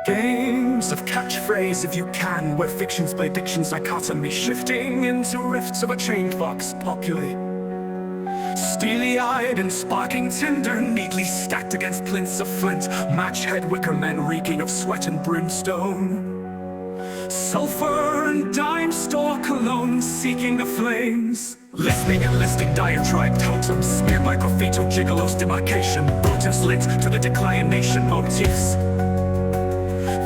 Games of catchphrase if you can, where fictions play diction's dichotomy, shifting into rifts of a chained fox populi. Steely-eyed and sparking tinder, neatly stacked against plinths of flint, match-head wicker men reeking of sweat and brimstone. Sulfur and dime store cologne seeking the flames, listening and listing diatribe totems smeared by graffito gigolos demarcation, motives linked to the declination motifs.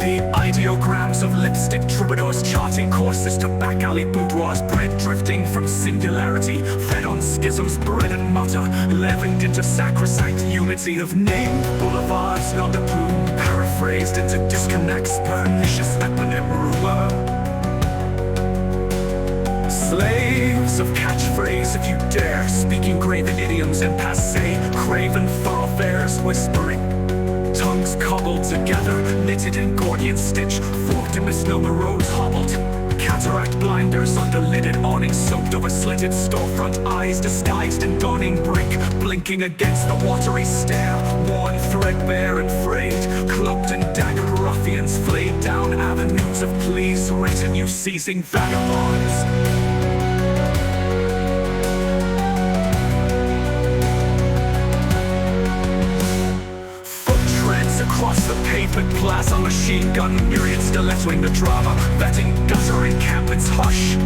The ideograms of lipstick troubadours charting courses to back alley boudoirs, bread drifting from singularity, fed on schisms, bread and mutter, leavened into sacrosanct unity of name, boulevards non de plume, paraphrased into disconnects, pernicious eponym rumor. Slaves of catchphrase if you dare, speaking graven idioms in passé, craven thoroughfares whispering, tongues cobbled together, knitted in Gordian stitch, forked in misnomer roads hobbled, cataract blinders under lidded awnings soaked over slitted storefront eyes disguised in dawning brink, blinking against the watery stare, worn threadbare and frayed, cloaked in dagger ruffians flayed down avenues of pleas, retinue seizing vagabonds. Across the pavement plaza, machine gun myriad stilettoing the drama, vetting gutter encampments hush,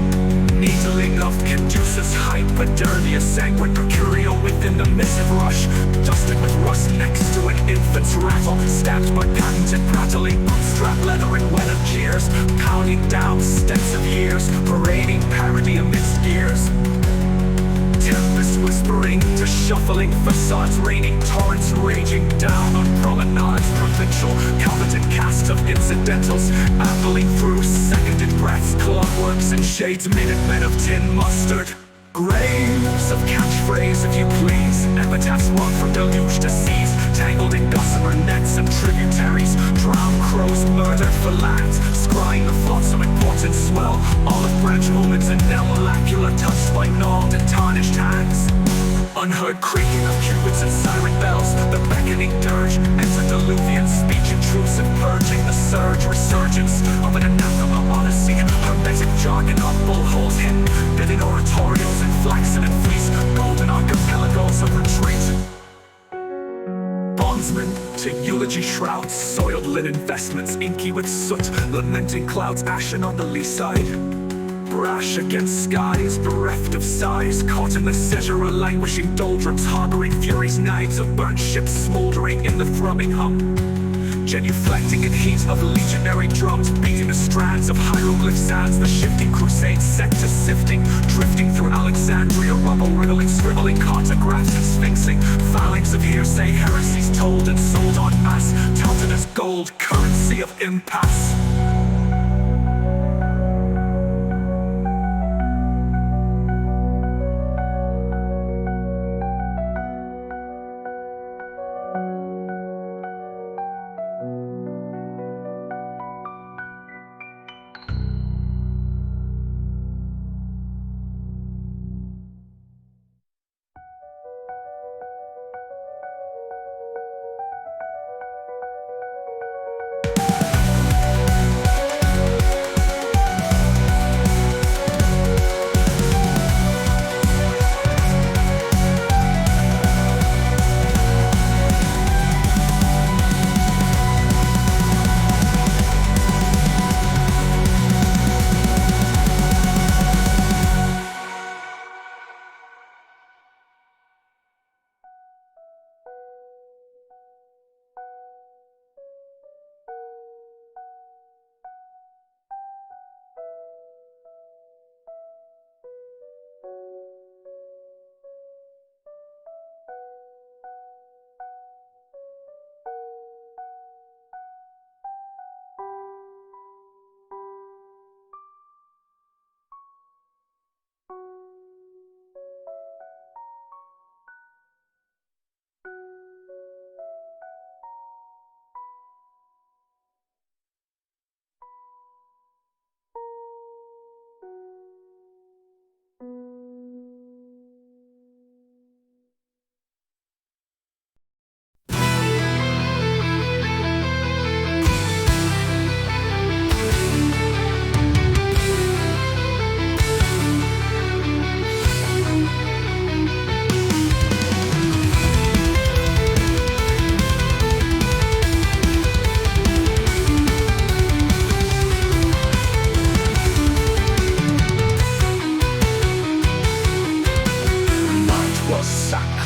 needling of Caduceus hypodermia, sanguine mercurial within the missive rush, dusted with rust next to an infant's rattle, stabbed by patented prattling, bootstrap leather and wet of jeers, pounding down steps of years, parading parody amidst gears. Tempest whispering to shuffling facades, raining torrents raging down on promenades, provincial coveted cast of incidentals, ambling through seconded breaths, clockworks and shades, minute men of tin mustard. Graves of catchphrase if you please, epitaphs run from deluge to seas, tangled in gossamer nets and tributaries, drowned crows murdered for lands, scrying the thoughts of important swell, olive branch moments and molecular touched by gnawed and tarnished hands. Unheard creaking of cubits and siren bells, the beckoning dirge, antediluvian speech intrusive, purging the surge, resurgence of an anathema odyssey, hermetic jargon on bullholes hidden, bidding oratorios in flaxen and fleece, golden archipelagos of retreat. Bondsmen to eulogy shrouds, soiled linen vestments inky with soot, lamenting clouds ashen on the lee side. Brash against skies, bereft of sighs, caught in the caesura languishing doldrums, harboring furies, knives of burnt ships smoldering in the thrumming hum. Genuflecting in heat of legionary drums, beating the strands of hieroglyph sands, the shifting crusade set to sifting, drifting through Alexandria rubble, riddling, scribbling cartographs and sphinxing, phalanx of hearsay, heresies told and sold en masse, touted as gold, currency of impasse.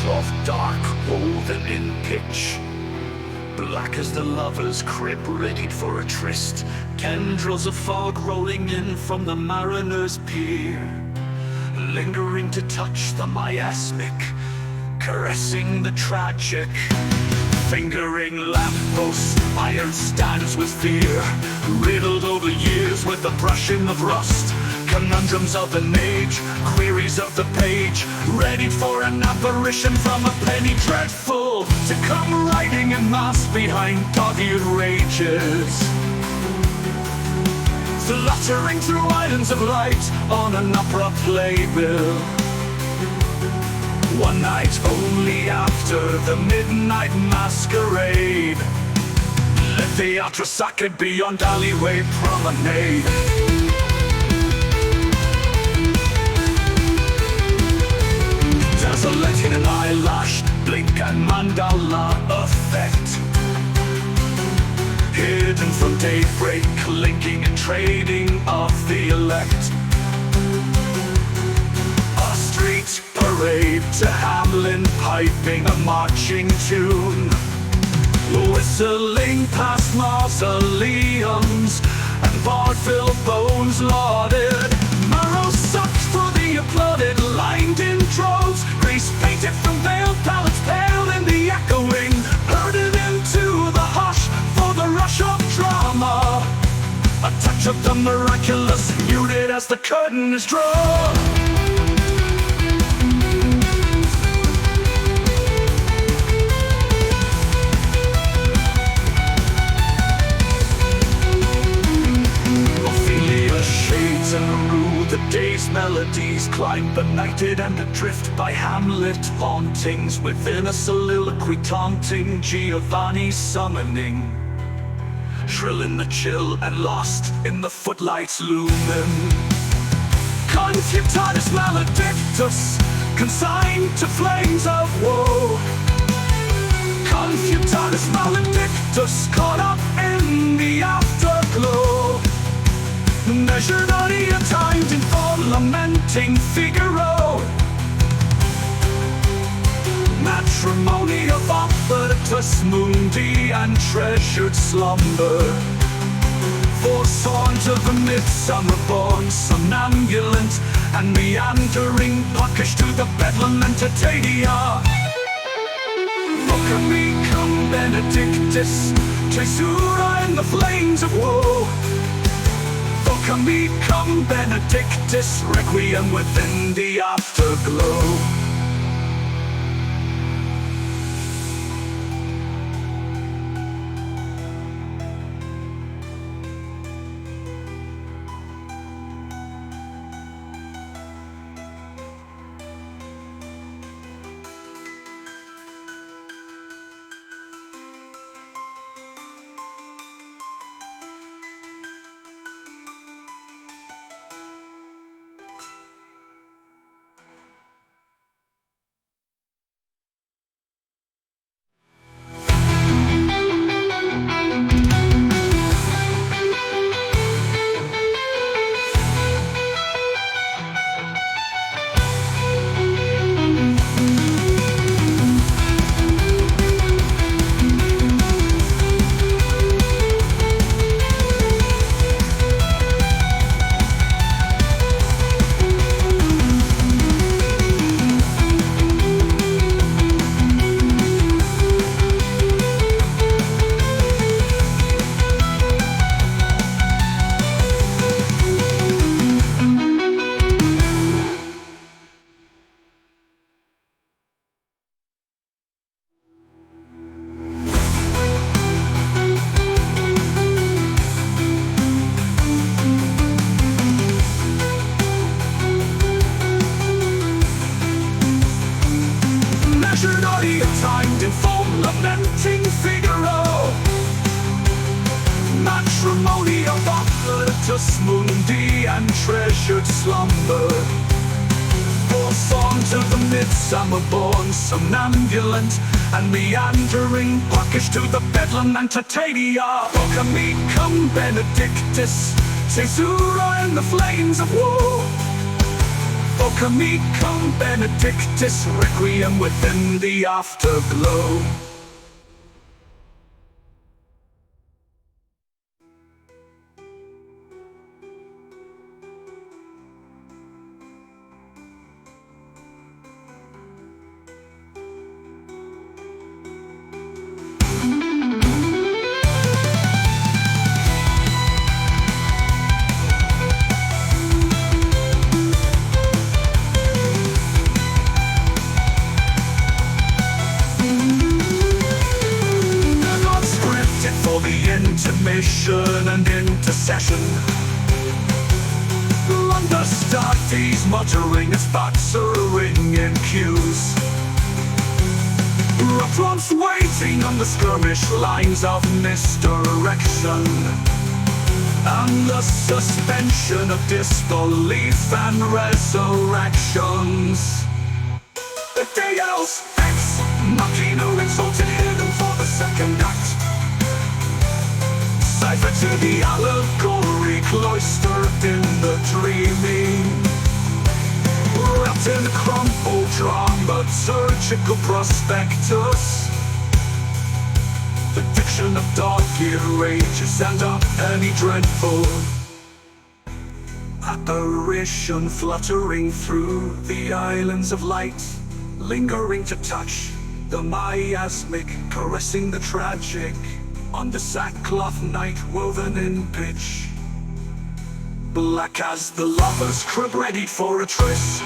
of dark woven in pitch. Black as the lover's crib readied for a tryst. Tendrils of fog rolling in from the mariner's pier, lingering to touch the miasmic, caressing the tragic. Fingering lampposts, iron stands with fear, riddled over years with the brushing of rust. Conundrums of an age, queries of the page, ready for an apparition from a penny dreadful, to come riding en masse behind dog-eared rages, fluttering through islands of light on an opera playbill. One night only after the midnight masquerade, let the opera socket beyond alleyway promenade. Dazzle in an eyelash, blink and mandala effect, hidden from daybreak, linking and trading of the elect. A street parade to Hamlin, piping a marching tune, whistling past mausoleums and vaudeville bones lauded. Marrow sucked for the applauded, lined in droves, grease painted from veiled palates, pale in the echoing, herded into the hush for the rush of drama. A touch of the miraculous, muted as the curtain is drawn. Shades and rue the day's melodies, climb benighted and adrift by Hamlet hauntings, within a soliloquy taunting Giovanni's summoning, shrill in the chill and lost in the footlights lumen. Confutatus maledictus, consigned to flames of woe. Confutatus maledictus, caught up in the afterglow. Measured audio timed in full lamenting Figaro. Matrimony of operatus mundi and treasured slumber, forsworn to the midsummer born, somnambulant and meandering, puckish to the bedlam entertadia. Vocamicum benedictus, tesura in the flames of woe. Vocamicum benedictus, requiem within the afterglow. timed in full lamenting Figaro. Matrimony of operatus mundi and treasured slumber. For song to the midsummer born, somnambulant and meandering, puckish to the bedlam antitadia. Vocamicum benedictus, caesura in the flames of woe. Procamicum benedictis requiem within the afterglow. Intermission and intercession. Understudies muttering as bats are ringing cues. Ruffians waiting on the skirmish lines of misdirection, and the suspension of disbelief and resurrections. The Deus Ex Machina exalted hidden for the second act. Cipher to the allegory cloistered in the dreaming, wrapped in a crumpled dramaturgical prospectus. The diction of dog-eared rages and a penny dreadful apparition fluttering through the islands of light, lingering to touch the miasmic, caressing the tragic on the sackcloth night woven in pitch black as the lover's crib ready for a tryst.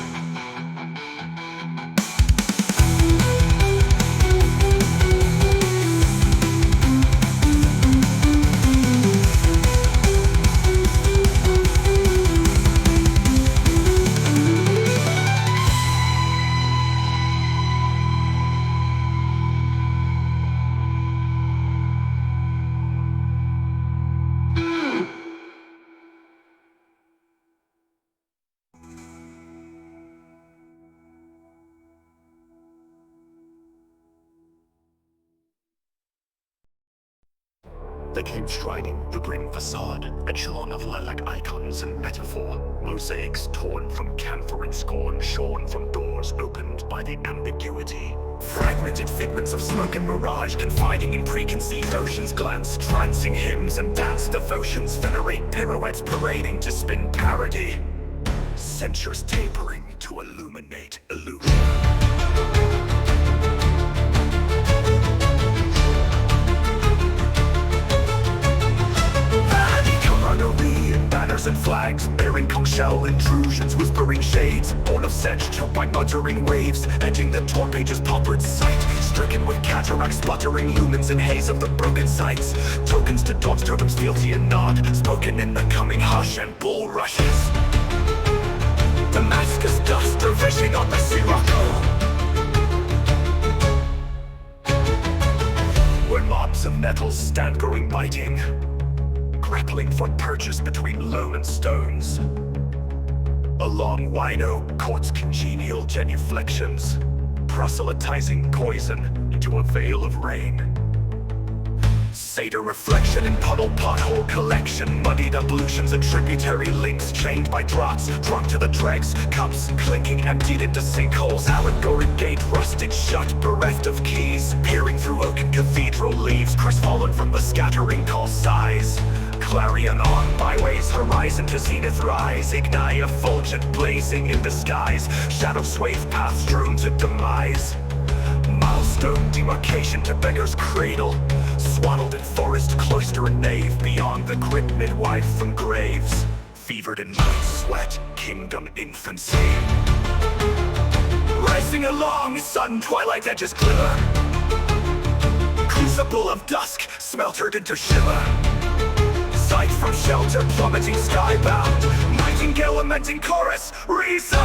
They came striding the grim facade, echelon of lilac icons and metaphor, mosaics torn from camphor and scorn, shorn from doors opened by the ambiguity. Fragmented figments of smoke and mirage, confiding in preconceived oceans, glance trancing hymns and dance devotions, venerate pirouettes parading to spin parody, censures tapering to illuminate illusion. Banners and flags, bearing conch shell intrusions, whispering shades, born of sedge, choked by muttering waves, edging the torn pages paupered sight, stricken with cataracts, sputtering lumens and haze of the broken sights, tokens to dogs, totems, fealty and nod, spoken in the coming hush and bulrushes. Damascus dust, dervishing on the Sirocco, where mobs of nettles stand growing biting, grappling for purchase between loam and stones. A long wino courts congenial genuflections, proselytizing poison into a veil of rain. Satyr reflection in puddle pothole collection, muddied ablutions and tributary links chained by draughts, drunk to the dregs, cups clinking emptied into sinkholes, allegory gate rusted shut, bereft of keys, peering through oaken cathedral leaves, crestfallen from the scattering call sighs. Clarion on byways, horizon to zenith rise, ignite effulgent blazing in the skies, shadow swathe paths strewn to demise. Milestone demarcation to beggar's cradle, swaddled in forest, cloister and nave, beyond the crypt midwife from graves, fevered in mud, sweat, kingdom infancy. Racing along, sudden twilight edges glimmer, crucible of dusk, smeltered into shimmer. Sight from shelter, plummeting skybound, nightingale lamenting chorus resounds.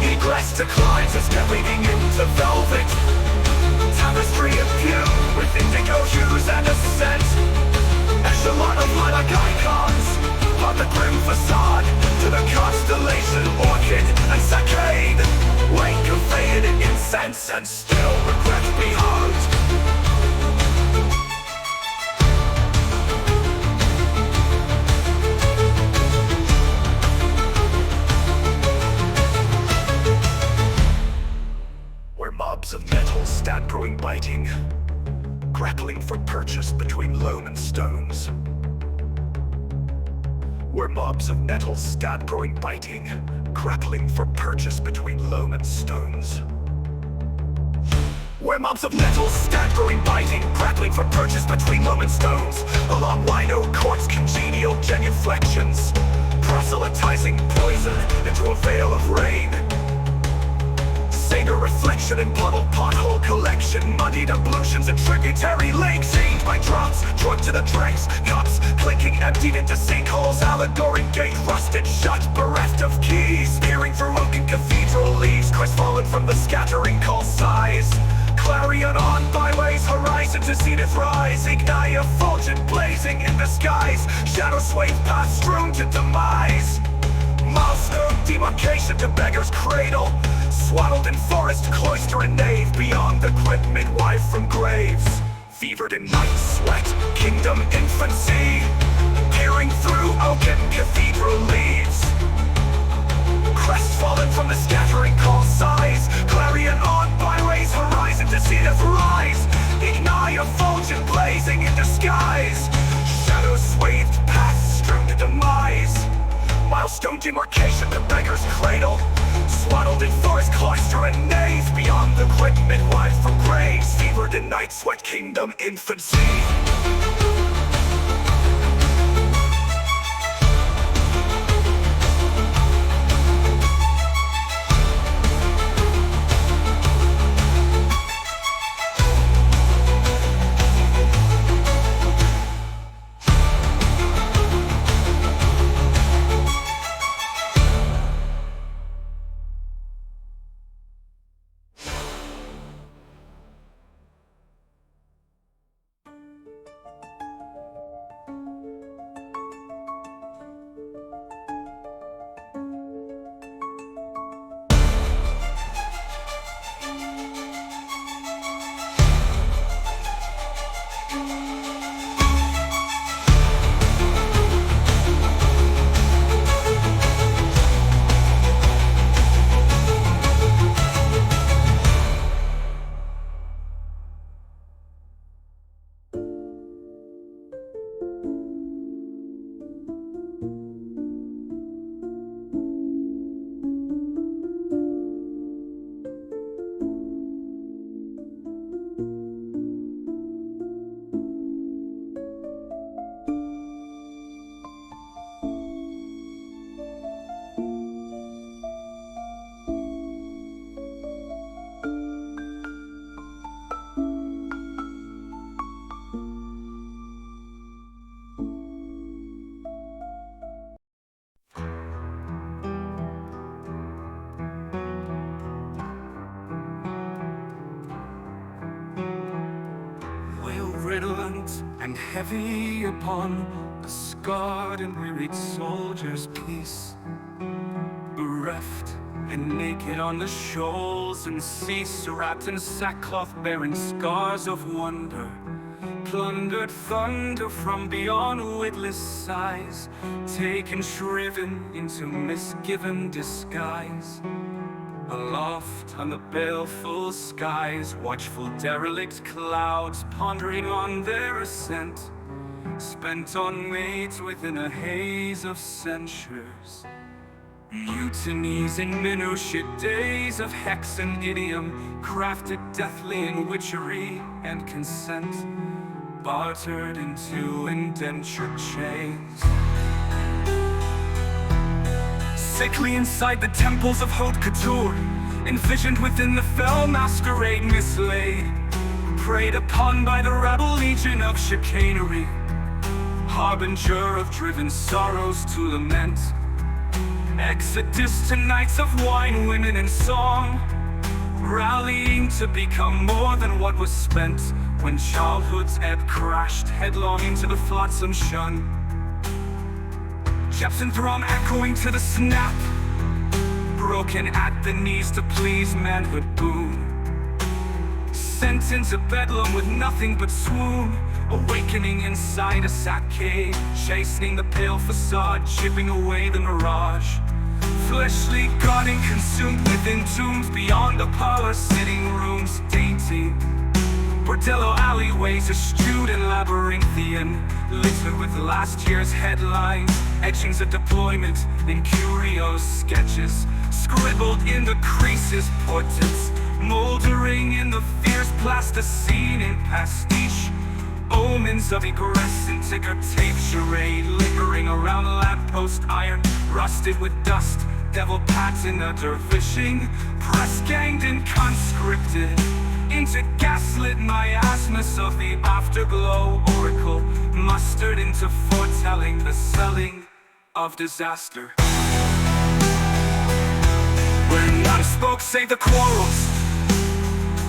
Egress declines as leading into velvet, tapestry of fume with indigo hues and ascent. Echelon of lilac icons on the grim facade, to the constellation orchid and saccade, wake of faded incense and still regret behind. purchased between loam and stones. Where mobs of nettles stand growing biting, grappling for purchase between loam and stones. Where mobs of nettles stand growing biting, grappling for purchase between loam and stones. Along wino courts congenial genuflections, proselytizing poison into a veil of rain. Satyr reflection in puddle pothole collection, muddied ablutions in tributary lakes, aimed by drops, drugged to the dregs, cups clinking emptied into sinkholes, allegoric gate rusted shut, bereft of keys, peering through oaken cathedral leaves, crestfallen from the scattering call sighs. Clarion on byways, horizon to zenith rise, ignite effulgent blazing in the skies, shadow swathe paths strewn to demise. Milestone demarcation to beggar's cradle, swaddled in forest, cloister and nave, beyond the grim midwife from graves. Fevered in night sweat, kingdom infancy, peering through oaken cathedral leaves. Crestfallen from the scattering call sighs, clarion on byways, horizon to zenith rise, ignite effulgent blazing in the skies, shadow swathed paths strewn to demise. Milestone demarcation to beggar's cradle, swaddled in forest, cloister and nave, beyond the grim midwife from graves. Fevered in night sweat, kingdom infancy. Redolent and heavy upon the scarred and wearied soldier's peace, bereft and naked on the shoals and cease, wrapped in sackcloth bearing scars of wonder, plundered thunder from beyond witless sighs, taken shriven into misgiven disguise. Aloft on the baleful skies, watchful derelict clouds pondering on their ascent, spent on mates within a haze of censures. Mutinies in minutiae days of hex and idiom, crafted deathly in witchery and consent, bartered into indentured chains. Sickly inside the temples of haute couture, envisioned within the fell masquerade mislaid, preyed upon by the rabble legion of chicanery, harbinger of driven sorrows to lament. Exodus to nights of wine, women and song, rallying to become more than what was spent, when childhood's ebb crashed headlong into the flotsam shun. Jepson drum echoing to the snap, broken at the knees to please manhood boon. Sent into bedlam with nothing but swoon, awakening inside a sack cave, chastening the pale facade, chipping away the mirage. Fleshly guarding consumed within tombs beyond the parlor sitting rooms, dainty Bordello alleyways are strewed in labyrinthian, littered with last year's headlines, etchings of deployment, and curious sketches, scribbled in the creases, portraits, moldering in the fierce plasticine and pastiche, omens of egress and ticker tape charade, lingering around lamppost iron, rusted with dust, devil patina dervishing, press ganged and conscripted into gaslit miasmas of the afterglow oracle, mustered into foretelling the selling of disaster. Where none spoke save the quarrels,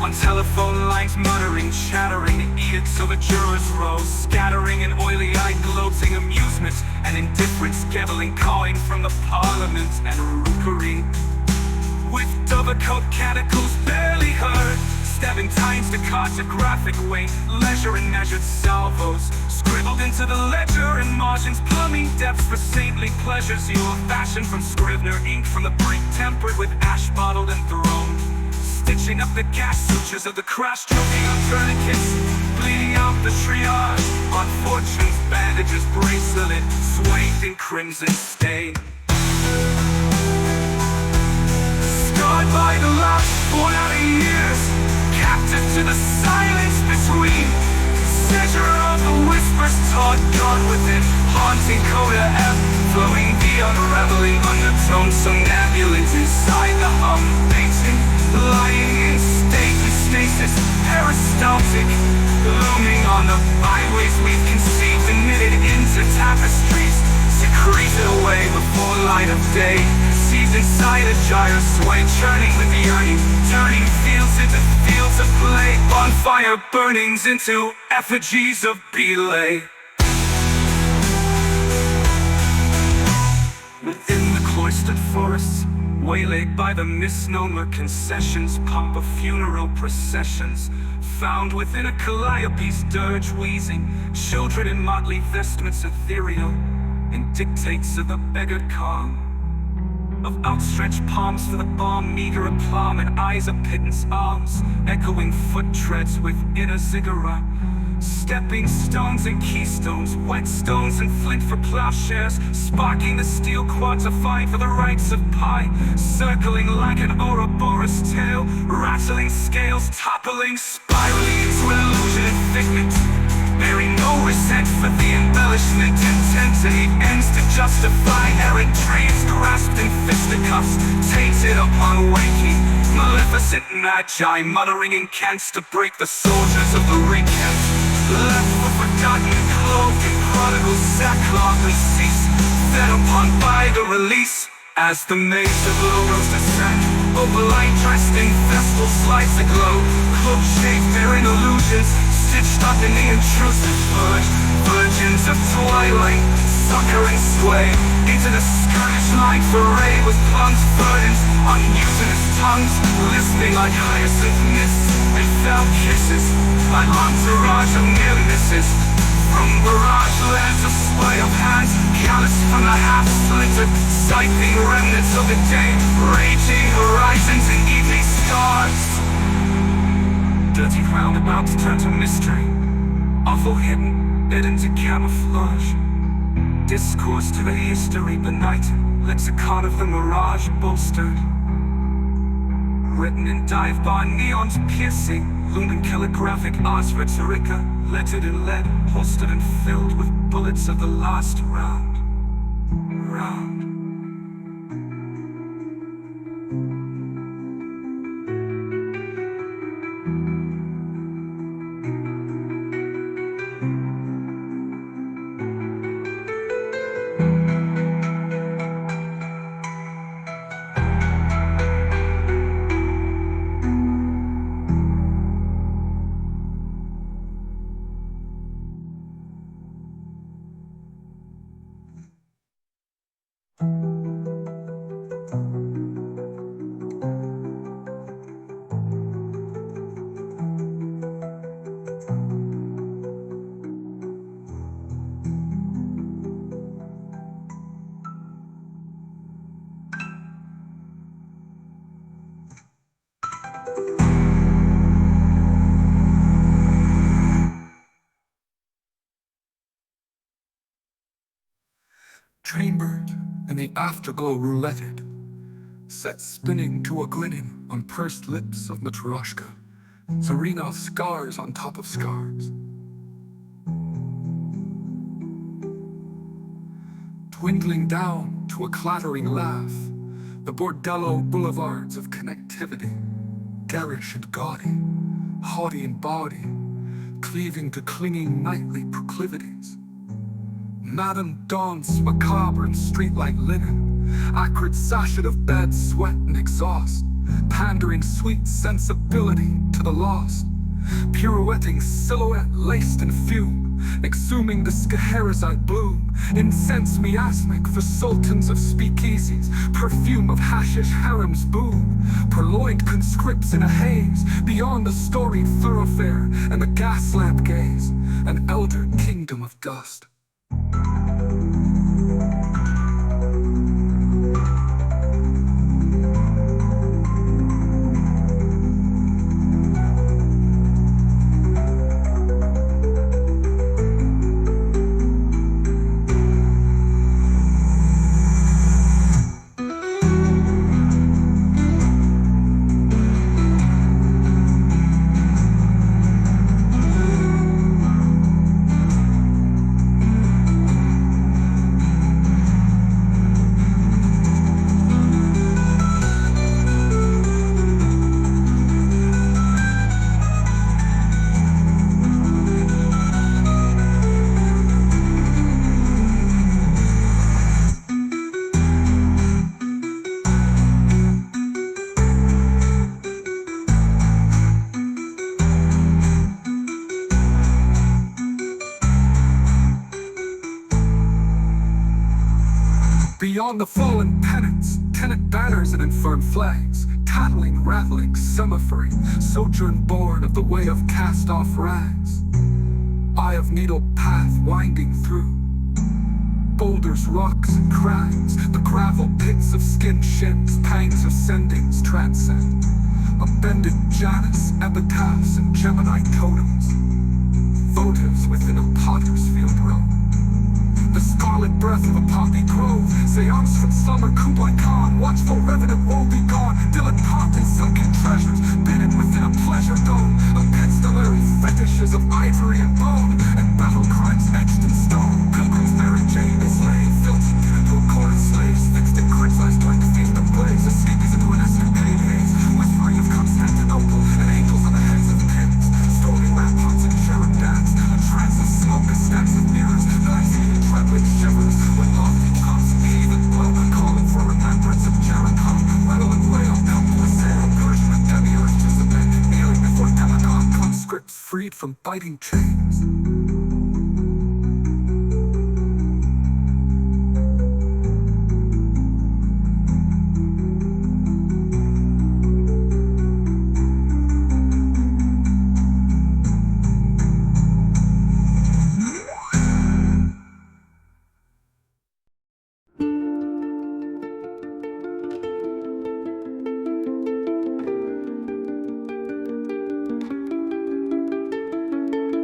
on telephone lines muttering, chattering, edicts of a juror's row, scattering in oily-eyed gloating amusement and indifference, gabbling, cawing from the parliament and rookery. With dovecote canticles barely heard, stabbing times to cartographic weight, leisure and measured salvos, scribbled into the ledger and margins, plumbing depths for saintly pleasures, you are fashioned from Scrivener ink from the brink, tempered with ash bottled and thrown, stitching up the gas sutures of the crash, choking on tourniquets, bleeding out the triage, on fortune's bandages, bracelet, swathed in crimson stain. Scarred by the last 4 years, captive to the silence between, seizure of the whispers taught God within, haunting coda F, flowing the unraveling undertone, somnambulant inside the hum, painting, lying in stately stasis, peristaltic, looming on the byways we've conceived and knitted into tapestries, secreted away before light of day, seized inside a gyre sway, churning with the yearning, turning fields into fields of play, bonfire burnings into effigies of belay. Within the cloistered forests, waylaid by the misnomer concessions, pomp of funeral processions, found within a calliope's dirge wheezing, children in motley vestments ethereal, in dictates of the beggared calm, of outstretched palms for the balm, meager aplomb, and eyes of pittance alms, echoing foot treads within a ziggurat, stepping stones and keystones, whetstones and flint for plowshares, sparking the steel quantified for the rights of pie, circling like an Ouroboros tail, rattling scales, toppling, spiraling into illusion and figment, bearing no resent for the embellishment, intensity ends to justify errant dreams, grasped in fisticuffs, tainted upon waking, maleficent magi muttering incants to break the soldiers of the recant, left for forgotten, cloaked in prodigal sackcloth and cease, fed upon by the release, as the maze of logos descend, opaline dressed in festal slights aglow, cloak-shaped bearing illusions, stitched up in the intrusive verge, virgins of twilight, sucker and sway, into the skirmish line foray with plunged burdens, on mutinous tongues, listening like hyacinth mists, and fell kisses, an entourage of near misses, from barrage lands of sleight of hands, calloused from the half-splintered, siphoning remnants of the day, raging horizons and evening stars. Dirty roundabouts turn to mystery, awful hidden, bid into camouflage, discourse to the history benighted, lexicon of the mirage bolstered, written in dive-bar neons piercing, lumen calligraphic ars rhetorica, lettered in lead, holstered and filled with bullets of the last round. chambered in the afterglow rouletted, set spinning to a grinning on pursed lips of Matryoshka, serene of scars on top of scars. Dwindling down to a clattering laugh, the bordello boulevards of connectivity, garish and gaudy, haughty and bawdy, cleaving to clinging nightly proclivities. Madame Dawn's macabre and street-like linen, acrid sachet of bed sweat and exhaust, pandering sweet sensibility to the lost, pirouetting silhouette laced in fume, exhuming the Scheherazade bloom, incense miasmic for sultans of speakeasies, perfume of hashish harems boom, purloined conscripts in a haze, beyond the storied thoroughfare and the gas lamp gaze, an elder kingdom of dust. Beyond the fallen pennants, tenant banners and infirm flags, tattling, rattling, semaphoring, sojourn born of the way of cast-off rags. Eye of needle path winding through boulders, rocks, and crags, the gravel pits of skin shins, pangs of sendings transcend. Upended Janus, epitaphs, and Gemini totems, votives within a potter's field row. The scarlet breath of a poppy grove, seance from summer Kublai Khan, watchful revenant woe be gone, dilettante in sunken treasures, bidden within a pleasure dome, epistolary fetishes of ivory and bone, and battle crimes etched in stone. Pilgrims Mary Jane is laid, filtered to a court of slaves, fixed in criticized like the field of blaze, escapes into an escapade haze, whispering of Constantinople, and angels on the heads of pins, storming ramparts and cherub dance, a trance of smoke, a stacks of mirrors, that I see with shivers, when lofty tops even blow, calling for remembrance of Jericho, Weddle and Whale, helpless sail, Persian and demiurge Jezebel, kneeling before demagogue conscripts freed from biting chains.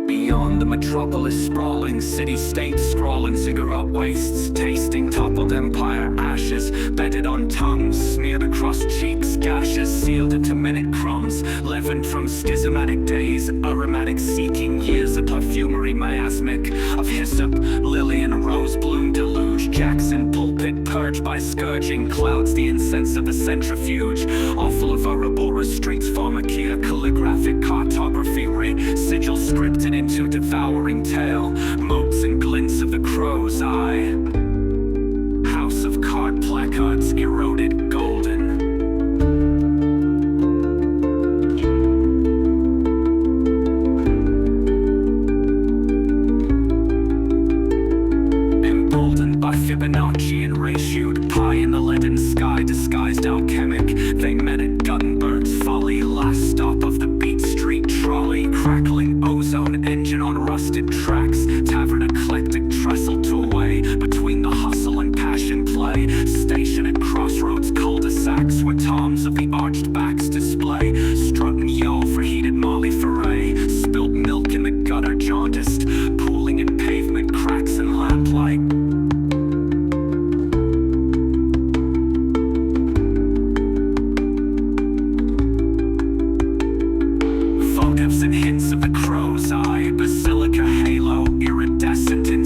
Beyond the metropolis, sprawling city-states, scrawling cigarette wastes, tasting toppled empire ashes, bedded on tongues, smeared across cheeks, gashes sealed into minute crumbs, leavened from schismatic days, aromatic seeking years of perfumery miasmic, of hyssop, lily and rose bloom deluge, Jackson pulpit purged by scourging clouds, the incense of the centrifuge, awful of Ouroboros streets, pharmacia, calligraphic cartography writ, sigil scripted into devouring tale, motes and glints of the crow's eye, house of card placards eroded golden. Emboldened by Fibonacci and ratioed pie in the leaden sky, disguised alchemic, they met at Guttenberg's folly, last stop of the Beat Street trolley, crackling ozone engine on rusted tracks, tavern eclectic trestle to away, between the hustle and passion play, station at crossroads cul-de-sacs, where toms of the arched backs display, strutting yell for heated Molly foray, spilled milk in the gutter jaundiced, pooling in pavement cracks and lamplight. instant in